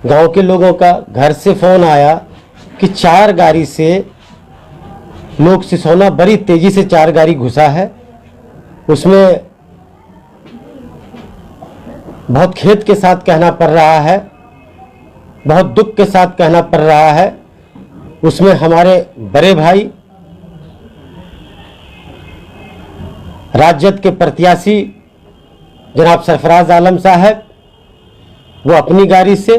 गांव के लोगों का घर से फोन आया कि 4 गाड़ी से लोग सिसोना बड़ी तेजी से 4 गाड़ी घुसा है। उसमें बहुत खेद के साथ कहना पड़ रहा है, बहुत दुख के साथ कहना पड़ रहा है। उसमें हमारे बड़े भाई राजद के प्रत्याशी जनाब सरफराज आलम साहब, वो अपनी गाड़ी से,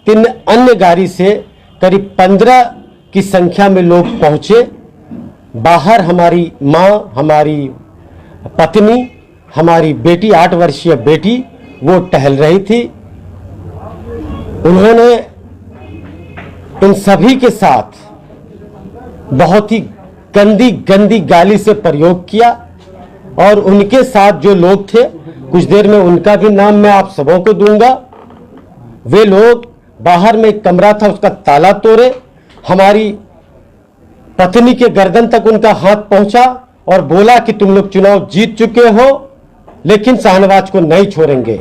3 अन्य गाड़ी से करीब 15 की संख्या में लोग पहुंचे। बाहर हमारी माँ, हमारी पत्नी, हमारी बेटी, 8 वर्षीय बेटी, वो टहल रही थी। उन्होंने इन सभी के साथ बहुत ही गंदी गंदी गाली से प्रयोग किया और उनके साथ जो लोग थे, कुछ देर में उनका भी नाम मैं आप सबों को दूंगा। वे लोग बाहर में एक कमरा था, उसका ताला तोड़े, हमारी पत्नी के गर्दन तक उनका हाथ पहुंचा और बोला कि तुम लोग चुनाव जीत चुके हो लेकिन शाहनवाज को नहीं छोड़ेंगे,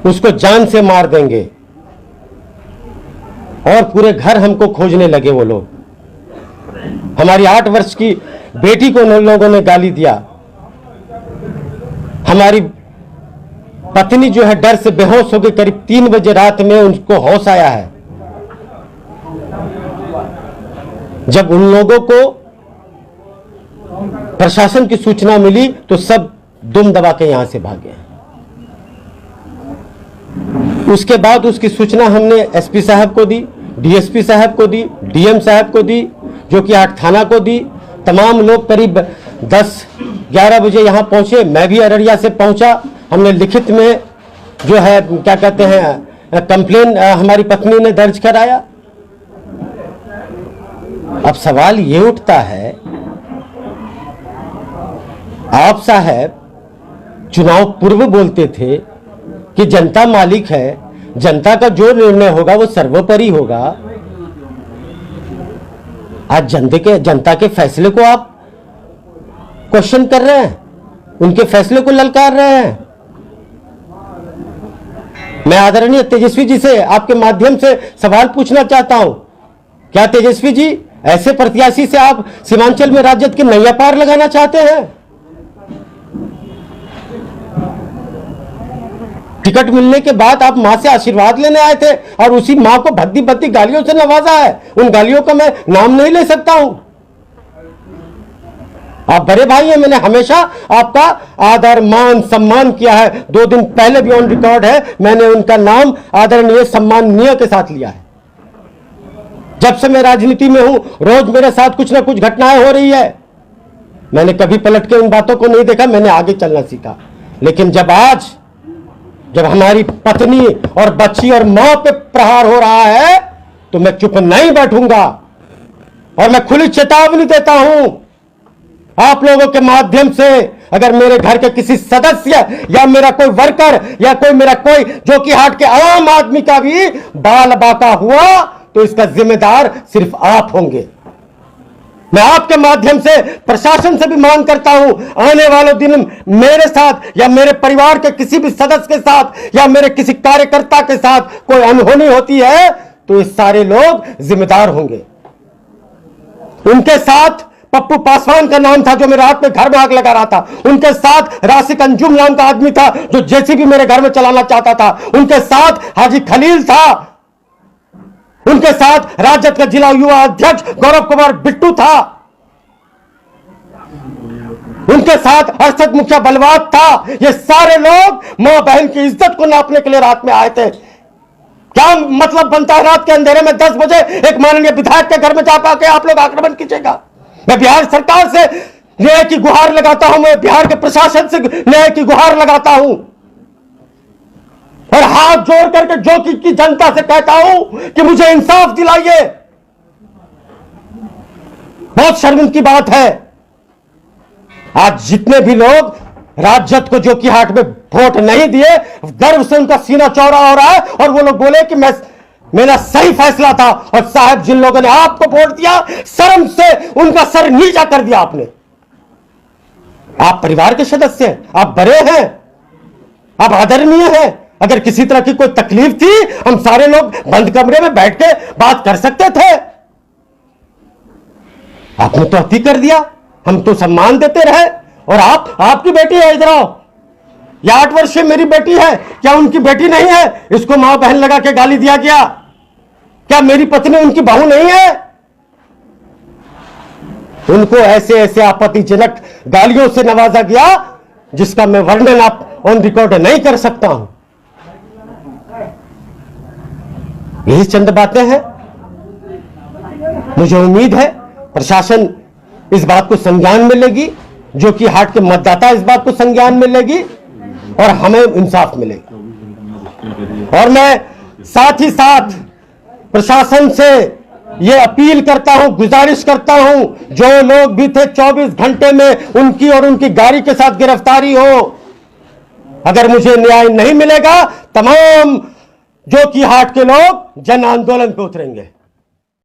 उसको जान से मार देंगे। और पूरे घर हमको खोजने लगे वो लोग। हमारी 8 वर्ष की बेटी को उन लोगों ने गाली दिया। हमारी पत्नी जो है डर से बेहोश हो गई। करीब 3 बजे रात में उनको होश आया है। जब उन लोगों को प्रशासन की सूचना मिली तो सब दुम दबा के यहां से भागे। उसके बाद उसकी सूचना हमने एसपी साहब को दी, डीएसपी साहब को दी, डीएम साहब को दी, जो कि 8 थाना को दी। तमाम लोग करीब 10-11 बजे यहां पहुंचे। मैं भी अररिया से पहुंचा। हमने लिखित में जो है क्या कहते हैं कंप्लेन हमारी पत्नी ने दर्ज कराया। अब सवाल ये उठता है, आप साहब चुनाव पूर्व बोलते थे कि जनता मालिक है, जनता का जो निर्णय होगा वो सर्वोपरि होगा। आज जनता के फैसले को आप क्वेश्चन कर रहे हैं, उनके फैसले को ललकार रहे हैं। मैं आदरणीय तेजस्वी जी से आपके माध्यम से सवाल पूछना चाहता हूं, क्या तेजस्वी जी ऐसे प्रत्याशी से आप सीमांचल में राजद के नैया पार लगाना चाहते हैं? टिकट मिलने के बाद आप मां से आशीर्वाद लेने आए थे और उसी मां को भद्दी भद्दी गालियों से नवाजा है। उन गालियों का मैं नाम नहीं ले सकता हूं। आप बड़े भाई हैं, मैंने हमेशा आपका आदर मान सम्मान किया है। 2 दिन पहले भी ऑन रिकॉर्ड है, मैंने उनका नाम आदरणीय सम्माननीय के साथ लिया है। जब से मैं राजनीति में हूं रोज मेरे साथ कुछ ना कुछ घटनाएं हो रही है। मैंने कभी पलट के उन बातों को नहीं देखा, मैंने आगे चलना सीखा। लेकिन जब हमारी पत्नी और बच्ची और मां पे प्रहार हो रहा है तो मैं चुप नहीं बैठूंगा। और मैं खुली चेतावनी देता हूं आप लोगों के माध्यम से, अगर मेरे घर के किसी सदस्य या मेरा कोई वर्कर या कोई मेरा कोई जो कि हाट के आम आदमी का भी बाल बाका हुआ तो इसका जिम्मेदार सिर्फ आप होंगे। मैं आपके माध्यम से प्रशासन से भी मांग करता हूं, आने वाले दिन मेरे साथ या मेरे परिवार के किसी भी सदस्य के साथ या मेरे किसी कार्यकर्ता के साथ कोई अनहोनी होती है तो ये सारे लोग जिम्मेदार होंगे। उनके साथ पप्पू पासवान का नाम था जो मेरे हाथ में घर में आग लगा रहा था। उनके साथ राशिक अंजुम नाम का आदमी था जो जेसीबी मेरे घर में चलाना चाहता था। उनके साथ हाजी खलील था। उनके साथ राजद का जिला युवा अध्यक्ष गौरव कुमार बिट्टू था। उनके साथ अरशद मुखिया बलवाद था। ये सारे लोग मां बहन की इज्जत को नापने के लिए रात में आए थे। क्या मतलब बनता है रात के अंधेरे में 10 बजे एक माननीय विधायक के घर में जा पाके आप लोग आक्रमण कीजिएगा? मैं बिहार सरकार से न्याय की गुहार लगाता हूं, मैं बिहार के प्रशासन से न्याय की गुहार लगाता हूं और हाथ जोड़ करके जो की जनता से कहता हूं कि मुझे इंसाफ दिलाइए। बहुत शर्मिंदगी की बात है, आज जितने भी लोग राजद को जो कि हाट में वोट नहीं दिए, गर्व से उनका सीना चौड़ा हो रहा है और वो लोग बोले कि मेरा सही फैसला था। और साहब जिन लोगों ने आपको वोट दिया, शर्म से उनका सर नीचा कर दिया आपने। आप परिवार के सदस्य हैं, आप बड़े हैं, आप आदरणीय हैं, अगर किसी तरह की कोई तकलीफ थी, हम सारे लोग बंद कमरे में बैठ के बात कर सकते थे। आपने तो अति कर दिया। हम तो सम्मान देते रहे। और आपकी बेटी है, इधर आओ। यह 8 वर्षीय मेरी बेटी है, क्या उनकी बेटी नहीं है? इसको मां बहन लगा के गाली दिया गया। क्या मेरी पत्नी उनकी बहू नहीं है? उनको ऐसे ऐसे आपत्तिजनक गालियों से नवाजा गया जिसका मैं वर्णन आप ऑन रिकॉर्ड नहीं कर सकता हूं। यही चंद बातें हैं। मुझे उम्मीद है प्रशासन इस बात को संज्ञान में लेगी, जो कि हाट के मतदाता इस बात को संज्ञान में लेगी और हमें इंसाफ मिलेगा। और मैं साथ ही साथ प्रशासन से यह अपील करता हूं, गुजारिश करता हूं, जो लोग भी थे 24 घंटे में उनकी और उनकी गाड़ी के साथ गिरफ्तारी हो। अगर मुझे न्याय नहीं मिलेगा, तमाम जो कि हाट के लोग जन आंदोलन पे उतरेंगे।